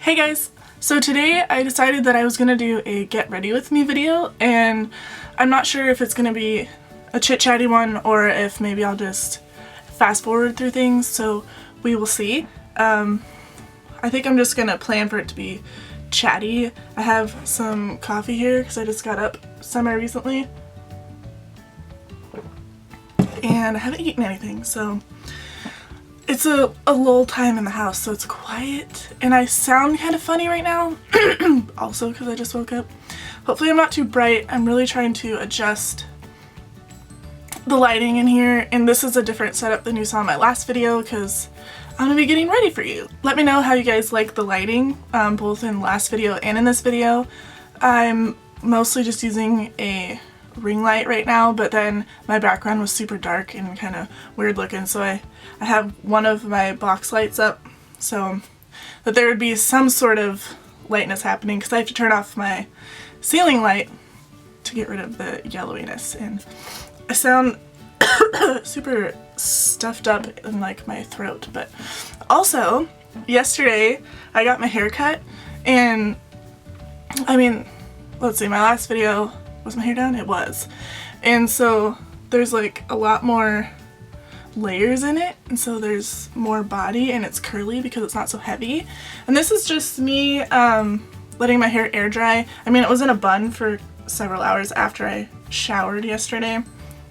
Hey guys! So today I decided that I was going to do a get ready with me video, and I'm not sure if it's going to be a chit-chatty one or if maybe I'll just fast forward through things, so we will see. I think I'm just going to plan for it to be chatty. I have some coffee here because I just got up semi-recently and I haven't eaten anything, so it's a lull time in the house, so it's quiet, and I sound kind of funny right now, also because I just woke up. Hopefully I'm not too bright. I'm really trying to adjust the lighting in here, and this is a different setup than you saw in my last video because I'm going to be getting ready for you. Let me know how you guys like the lighting, both in last video and in this video. I'm mostly just using a ring light right now, but then my background was super dark and kind of weird looking, so I have one of my box lights up so that there would be some sort of lightness happening, because I have to turn off my ceiling light to get rid of the yellowiness, and I sound super stuffed up in like my throat. But also yesterday I got my hair cut, and I mean, let's see, my last video, was my hair down? It was. And so there's like a lot more layers in it, and so there's more body, and it's curly because it's not so heavy. And this is just me letting my hair air dry. I mean, it was in a bun for several hours after I showered yesterday,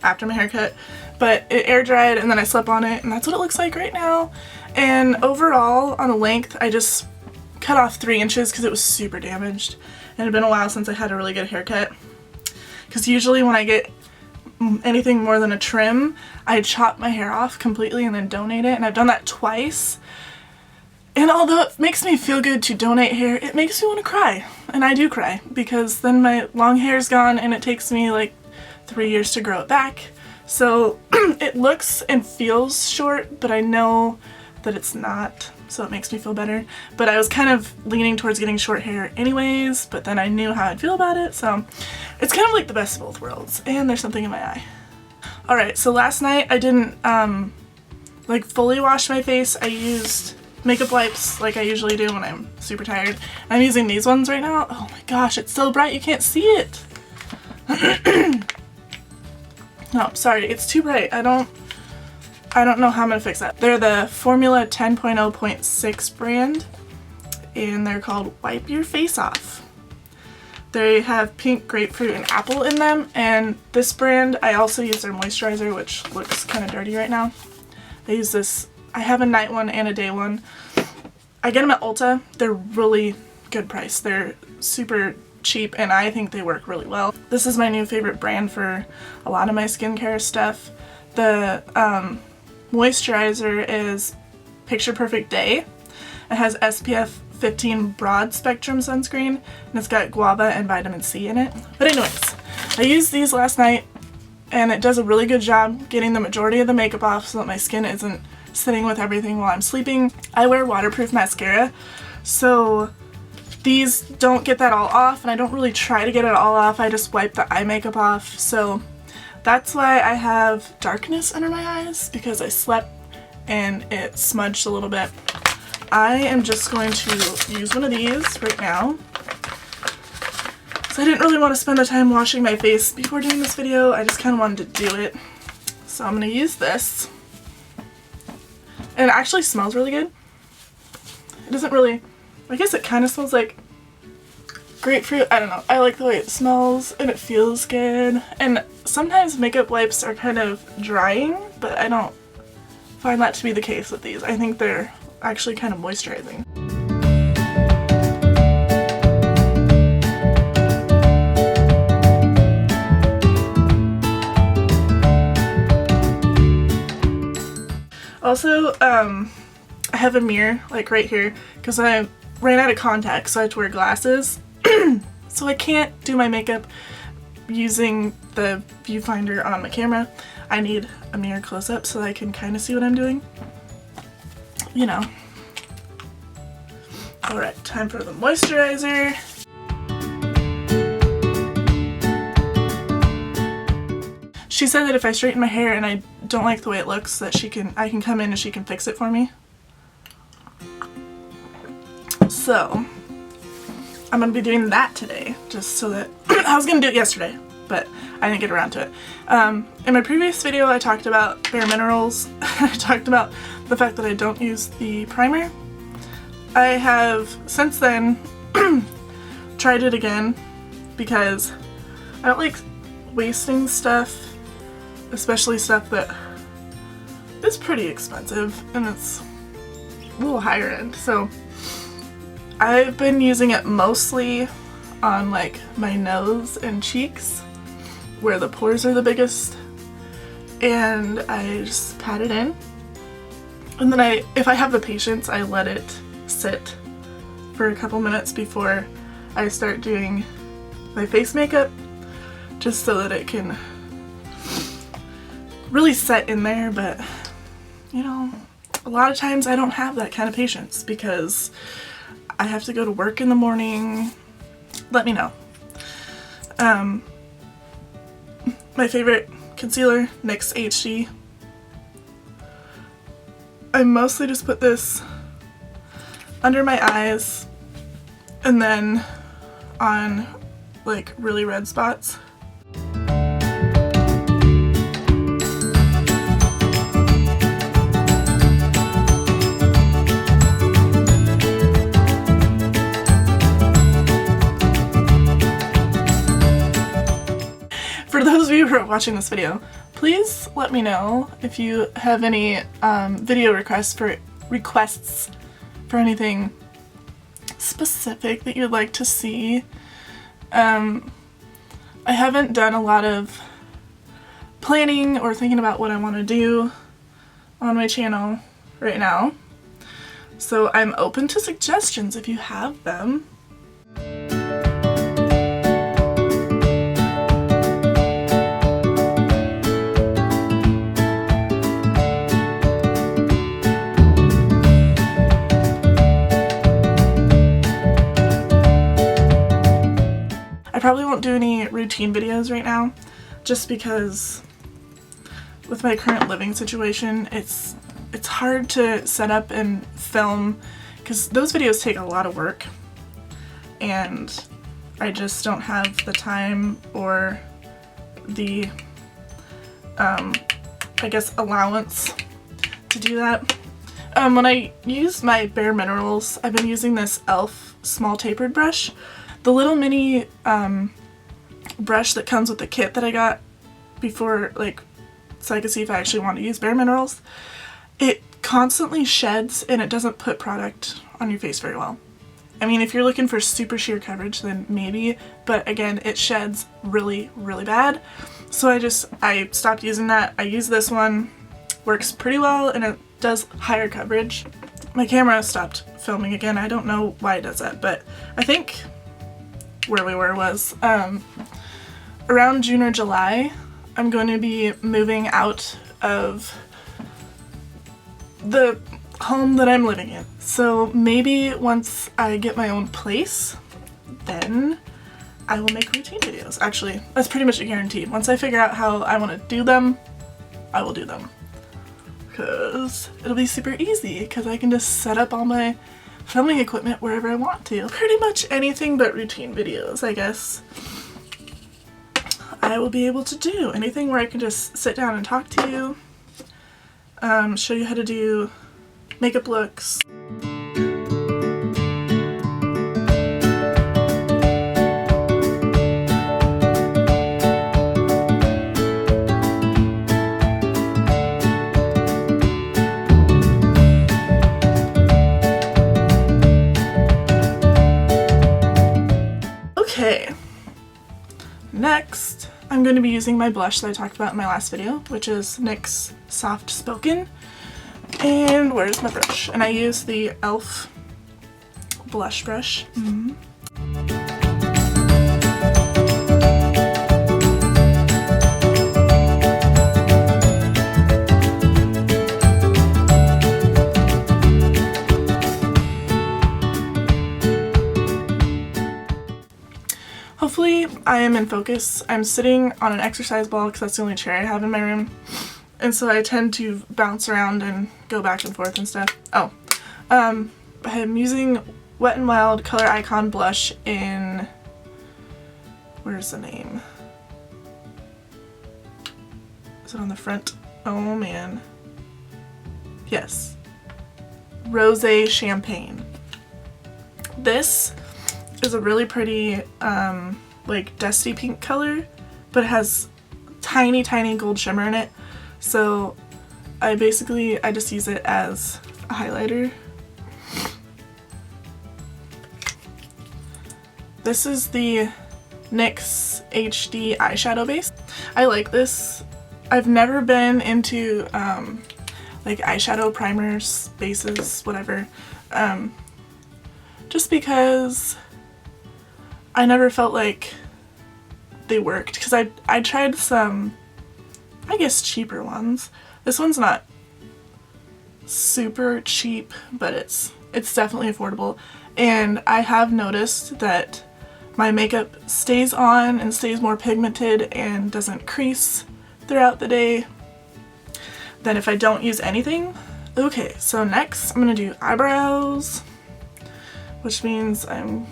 after my haircut, but it air dried and then I slept on it, and that's what it looks like right now. And overall, on the length, I just cut off 3 inches because it was super damaged, and it had been a while since I had a really good haircut. Because usually when I get anything more than a trim, I chop my hair off completely and then donate it, and I've done that twice. And although it makes me feel good to donate hair, it makes me want to cry. And I do cry, because then my long hair's gone and it takes me like 3 years to grow it back. So it looks and feels short, but I know that it's not, so it makes me feel better. But I was kind of leaning towards getting short hair anyways, but then I knew how I'd feel about it, so it's kind of like the best of both worlds. And there's something in my eye. Alright, so last night I didn't like fully wash my face. I used makeup wipes like I usually do when I'm super tired. I'm using these ones right now. Oh my gosh, it's so bright you can't see it. No, sorry, it's too bright. I don't know how I'm gonna fix that. They're the Formula 10.0.6 brand, and they're called Wipe Your Face Off. They have pink, grapefruit, and apple in them, and this brand, I also use their moisturizer, which looks kind of dirty right now. I use this, I have a night one and a day one. I get them at Ulta. They're really good price. They're super cheap, and I think they work really well. This is my new favorite brand for a lot of my skincare stuff. The moisturizer is Picture Perfect Day. It has SPF 15 broad spectrum sunscreen, and it's got guava and vitamin C in it. But anyways, I used these last night, and it does a really good job getting the majority of the makeup off so that my skin isn't sitting with everything while I'm sleeping. I wear waterproof mascara, so these don't get that all off, and I don't really try to get it all off. I just wipe the eye makeup off, so that's why I have darkness under my eyes, because I slept and it smudged a little bit. I am just going to use one of these right now. So I didn't really want to spend the time washing my face before doing this video. I just kind of wanted to do it. So I'm going to use this. And it actually smells really good. It doesn't really, I guess it kind of smells like grapefruit. I don't know. I like the way it smells and it feels good. And sometimes makeup wipes are kind of drying, but I don't find that to be the case with these. I think they're actually kind of moisturizing. Also, I have a mirror like right here because I ran out of contacts, so I have to wear glasses. So I can't do my makeup using the viewfinder on my camera. I need a mirror close-up so that I can kind of see what I'm doing. You know. Alright, time for the moisturizer. She said that if I straighten my hair and I don't like the way it looks, that I can come in and she can fix it for me. So I'm gonna be doing that today, just so that I was gonna do it yesterday, but I didn't get around to it. In my previous video I talked about Bare Minerals. I talked about the fact that I don't use the primer. I have since then tried it again because I don't like wasting stuff, especially stuff that is pretty expensive and it's a little higher end. So I've been using it mostly on like my nose and cheeks where the pores are the biggest, and I just pat it in, and then if I have the patience, I let it sit for a couple minutes before I start doing my face makeup, just so that it can really set in there. But you know, a lot of times I don't have that kind of patience because I have to go to work in the morning. Let me know. My favorite concealer, NYX HD. I mostly just put this under my eyes and then on like really red spots. For those of you who are watching this video, please let me know if you have any video requests for anything specific that you'd like to see. I haven't done a lot of planning or thinking about what I want to do on my channel right now, so I'm open to suggestions if you have them. I probably won't do any routine videos right now, just because with my current living situation, it's hard to set up and film, because those videos take a lot of work, and I just don't have the time or the, I guess, allowance to do that. When I use my Bare Minerals, I've been using this e.l.f. small tapered brush. The little mini brush that comes with the kit that I got before, like, so I could see if I actually want to use Bare Minerals, it constantly sheds and it doesn't put product on your face very well. I mean, if you're looking for super sheer coverage, then maybe, but again, it sheds really, really bad. So I stopped using that. I use this one, works pretty well, and it does higher coverage. My camera stopped filming again. I don't know why it does that, but I think where we were was around June or July, I'm going to be moving out of the home that I'm living in. So maybe once I get my own place, then I will make routine videos. Actually, that's pretty much a guarantee. Once I figure out how I want to do them, I will do them. Because it'll be super easy, because I can just set up all my filming equipment wherever I want to. Pretty much anything but routine videos, I guess. I will be able to do anything where I can just sit down and talk to you, show you how to do makeup looks. Okay, next I'm going to be using my blush that I talked about in my last video, which is NYX Soft Spoken. And where's my brush? And I use the e.l.f. blush brush. Hopefully I am in focus. I'm sitting on an exercise ball because that's the only chair I have in my room, and so I tend to bounce around and go back and forth and stuff. I'm using Wet n Wild Color Icon blush in, where's the name? Is it on the front? Oh man. Yes. Rosé Champagne. This is a really pretty like dusty pink color, but it has tiny gold shimmer in it. So I just use it as a highlighter. This is the NYX HD eyeshadow base. I like this. I've never been into like eyeshadow primers, bases, whatever, just because I never felt like they worked, because I tried some, I guess, cheaper ones. This one's not super cheap, but it's definitely affordable, and I have noticed that my makeup stays on and stays more pigmented and doesn't crease throughout the day than if I don't use anything. Okay, so next I'm gonna do eyebrows, which means I'm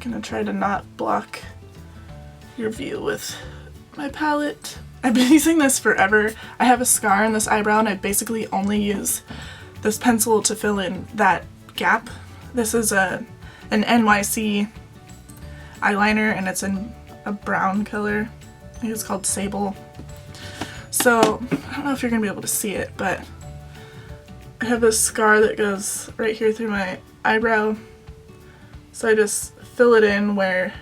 gonna try to not block your view with my palette. I've been using this forever. I have a scar in this eyebrow and I basically only use this pencil to fill in that gap. This is an NYC eyeliner and it's in a brown color. I think it's called Sable. So I don't know if you're gonna be able to see it, but I have this scar that goes right here through my eyebrow. So I just fill it in where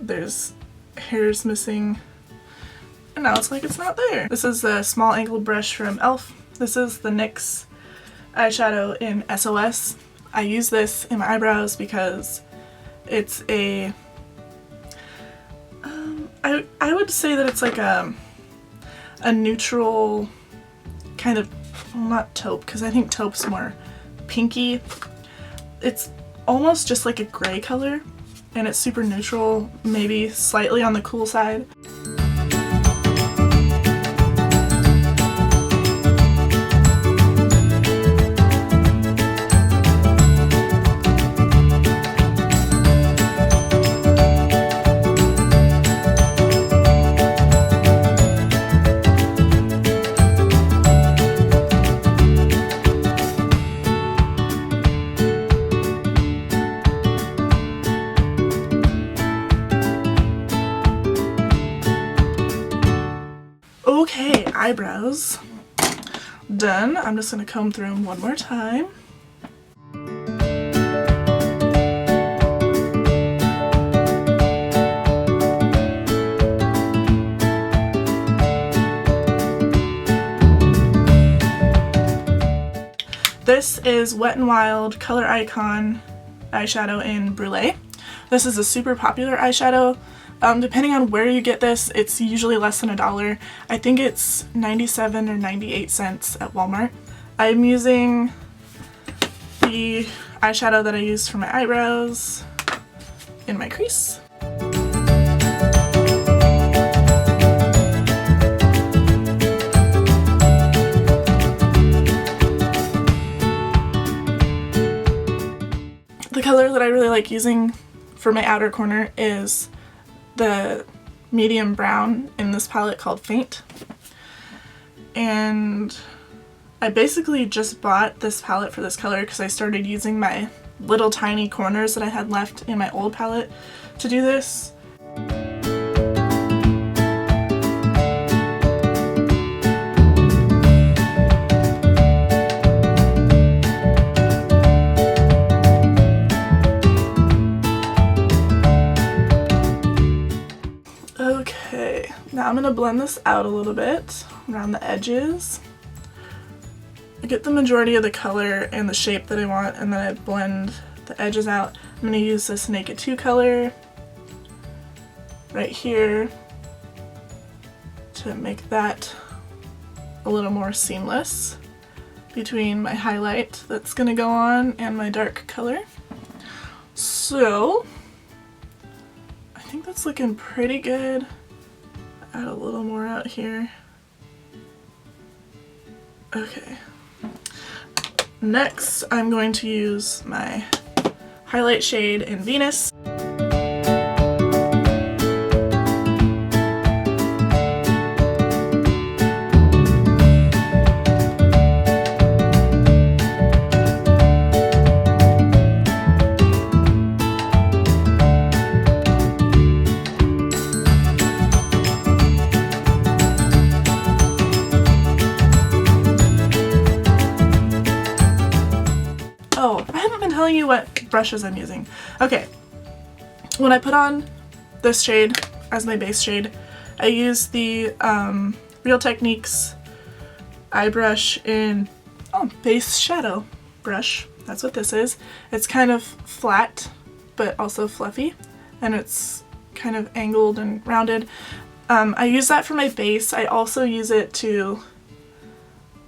there's hairs missing, and now it's like it's not there. This is a small angled brush from e.l.f. This is the NYX eyeshadow in SOS. I use this in my eyebrows because it's a, I would say that it's like a neutral kind of, well, not taupe, because I think taupe's more pinky. It's almost just like a gray color, and it's super neutral, maybe slightly on the cool side. Okay, eyebrows done. I'm just going to comb through them one more time. This is Wet n Wild Color Icon eyeshadow in Brulee. This is a super popular eyeshadow. Depending on where you get this, it's usually less than $1. I think it's 97 or 98 cents at Walmart. I'm using the eyeshadow that I use for my eyebrows in my crease. The color that I really like using for my outer corner is the medium brown in this palette called Faint. And I basically just bought this palette for this color because I started using my little tiny corners that I had left in my old palette to do this. Okay, now I'm going to blend this out a little bit around the edges. I get the majority of the color and the shape that I want, and then I blend the edges out. I'm going to use this Naked 2 color right here to make that a little more seamless between my highlight that's going to go on and my dark color. So I think that's looking pretty good. Add a little more out here. Okay. Next, I'm going to use my highlight shade in Venus. Oh, I haven't been telling you what brushes I'm using. Okay, when I put on this shade as my base shade, I use the Real Techniques eye brush in base shadow brush. That's what this is. It's kind of flat, but also fluffy, and it's kind of angled and rounded. I use that for my base. I also use it to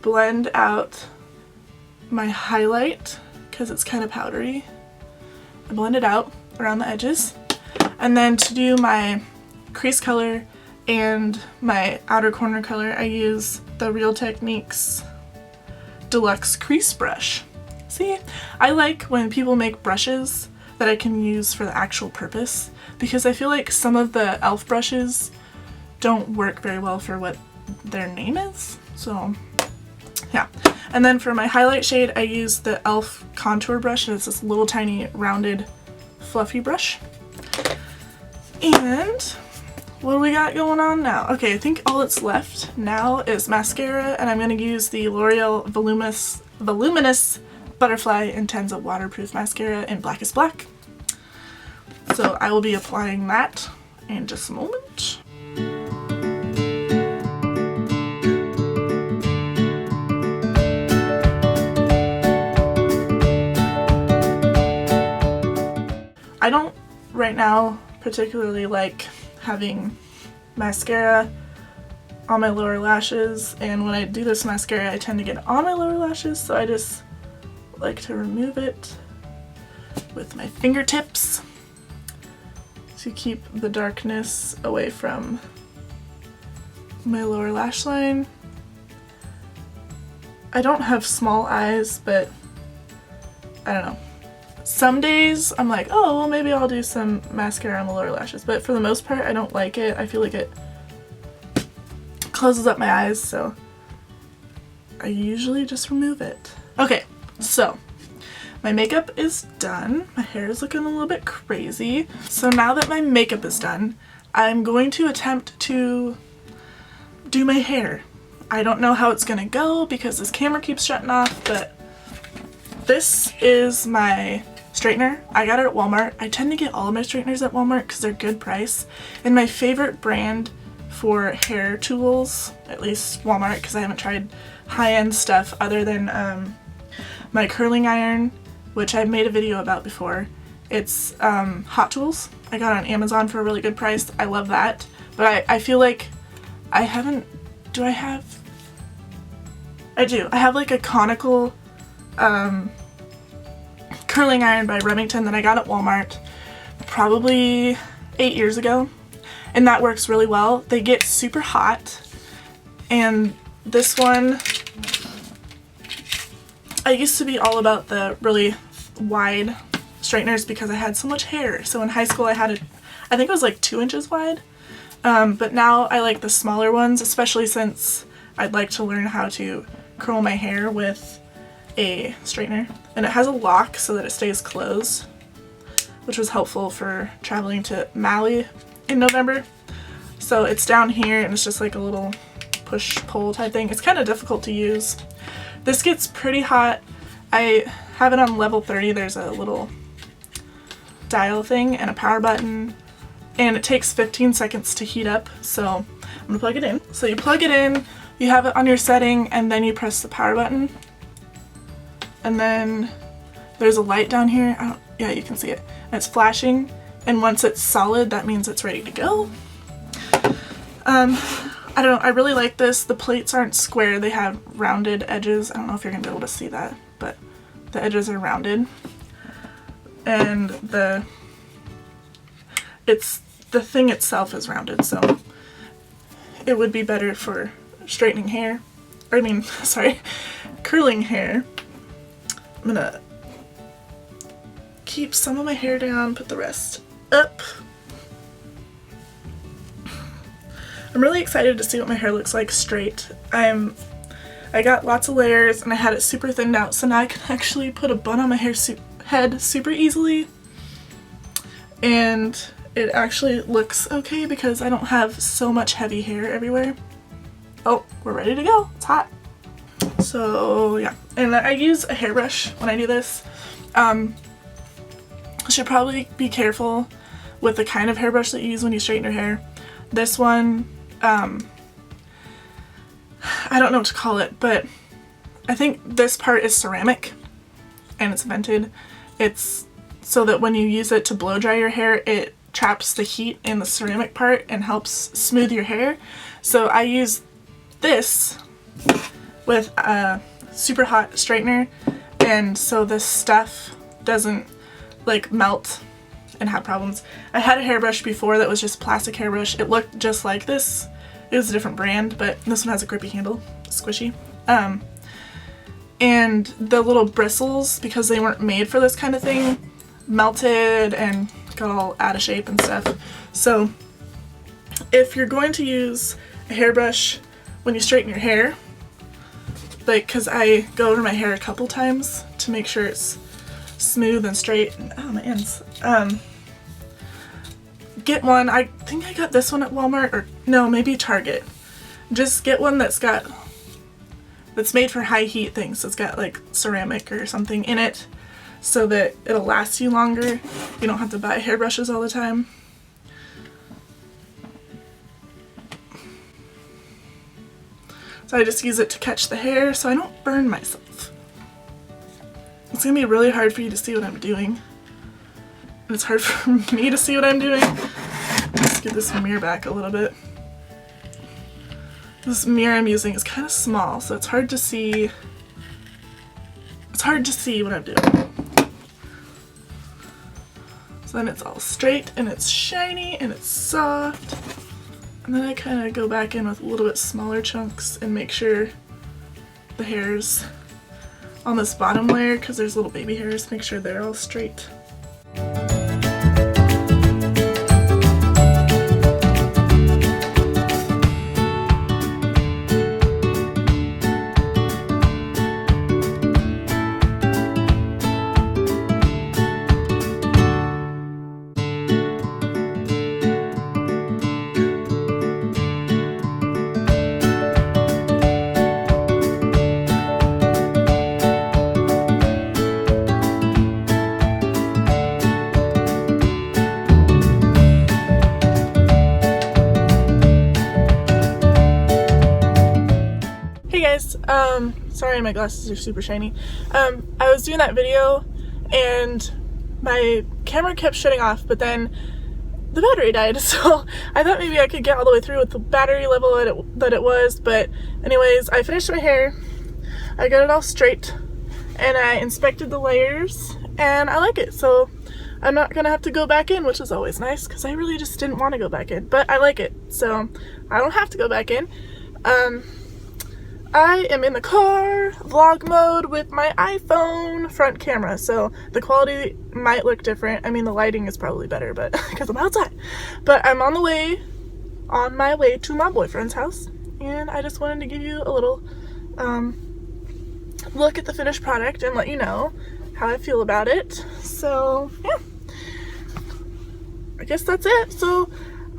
blend out my highlight because it's kind of powdery. I blend it out around the edges. And then to do my crease color and my outer corner color, I use the Real Techniques Deluxe Crease Brush. See, I like when people make brushes that I can use for the actual purpose, because I feel like some of the e.l.f. brushes don't work very well for what their name is. So yeah. And then for my highlight shade, I use the e.l.f. contour brush, and it's this little tiny rounded fluffy brush. And what do we got going on now? Okay, I think all that's left now is mascara, and I'm going to use the L'Oreal Voluminous Butterfly Intense Waterproof Mascara in Blackest Black. So I will be applying that in just a moment. I don't right now particularly like having mascara on my lower lashes, and when I do this mascara I tend to get it on my lower lashes, so I just like to remove it with my fingertips to keep the darkness away from my lower lash line. I don't have small eyes, but I don't know. Some days I'm like, oh, well, maybe I'll do some mascara on the lower lashes, but for the most part I don't like it. I feel like it closes up my eyes, so I usually just remove it. Okay, so my makeup is done. My hair is looking a little bit crazy. So now that my makeup is done, I'm going to attempt to do my hair. I don't know how it's gonna go because this camera keeps shutting off, but this is my straightener. I got it at Walmart. I tend to get all of my straighteners at Walmart because they're good price. And my favorite brand for hair tools, at least Walmart, because I haven't tried high-end stuff other than my curling iron, which I've made a video about before. It's Hot Tools. I got it on Amazon for a really good price. I love that. But I feel like I haven't... Do I have... I do. I have like a conical curling iron by Remington that I got at Walmart probably 8 years ago, and that works really well. They get super hot, and this one, I used to be all about the really wide straighteners because I had so much hair. So in high school I had it, I think it was like 2 inches wide, but now I like the smaller ones, especially since I'd like to learn how to curl my hair with a straightener. And it has a lock so that it stays closed, which was helpful for traveling to Maui in November. So it's down here and it's just like a little push-pull type thing. It's kind of difficult to use. This gets pretty hot. I have it on level 30. There's a little dial thing and a power button, and it takes 15 seconds to heat up. So I'm gonna plug it in. So you plug it in, you have it on your setting, and then you press the power button. And then there's a light down here. Yeah, you can see it. And it's flashing, and once it's solid, that means it's ready to go. I don't know, I really like this. The plates aren't square, they have rounded edges. I don't know if you're gonna be able to see that, but the edges are rounded. And the thing itself is rounded, so it would be better for straightening hair. Or I mean, sorry, curling hair. I'm gonna keep some of my hair down, put the rest up. I'm really excited to see what my hair looks like straight. I got lots of layers and I had it super thinned out, so now I can actually put a bun on my head super easily. And it actually looks okay because I don't have so much heavy hair everywhere. Oh, we're ready to go. It's hot. So yeah, and I use a hairbrush when I do this. Should probably be careful with the kind of hairbrush that you use when you straighten your hair. This one, I don't know what to call it, but I think this part is ceramic and it's vented. It's so that when you use it to blow dry your hair, it traps the heat in the ceramic part and helps smooth your hair. So I use this with a super hot straightener, and so this stuff doesn't like melt and have problems. I had a hairbrush before that was just a plastic hairbrush. It looked just like this. It was a different brand, but this one has a grippy handle, squishy. And the little bristles, because they weren't made for this kind of thing, melted and got all out of shape and stuff. So if you're going to use a hairbrush when you straighten your hair, like, because I go over my hair a couple times to make sure it's smooth and straight, and oh, my ends. Get one. I think I got this one at Walmart, or no, maybe Target. Just get one that's made for high heat things. So it's got like ceramic or something in it so that it'll last you longer. You don't have to buy hairbrushes all the time. So I just use it to catch the hair so I don't burn myself. It's gonna be really hard for you to see what I'm doing. And it's hard for me to see what I'm doing. Let's get this mirror back a little bit. This mirror I'm using is kind of small, so it's hard to see. It's hard to see what I'm doing. So then it's all straight and it's shiny and it's soft. And then I kind of go back in with a little bit smaller chunks and make sure the hairs on this bottom layer, because there's little baby hairs, make sure they're all straight. Sorry, my glasses are super shiny. I was doing that video and my camera kept shutting off, but then the battery died, so I thought maybe I could get all the way through with the battery level that it was. But anyways, I finished my hair, I got it all straight, and I inspected the layers, and I like it. So I'm not gonna have to go back in, which is always nice, because I really just didn't want to go back in, but I like it, so I don't have to go back in. I am in the car, vlog mode, with my iPhone front camera, so the quality might look different. I mean, the lighting is probably better, but because I'm outside. But I'm on my way to my boyfriend's house, and I just wanted to give you a little look at the finished product and let you know how I feel about it. So yeah, I guess that's it. So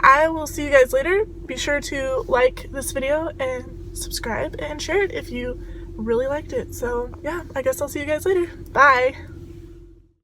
I will see you guys later. Be sure to like this video and subscribe and share it if you really liked it. So yeah, I guess I'll see you guys later. Bye!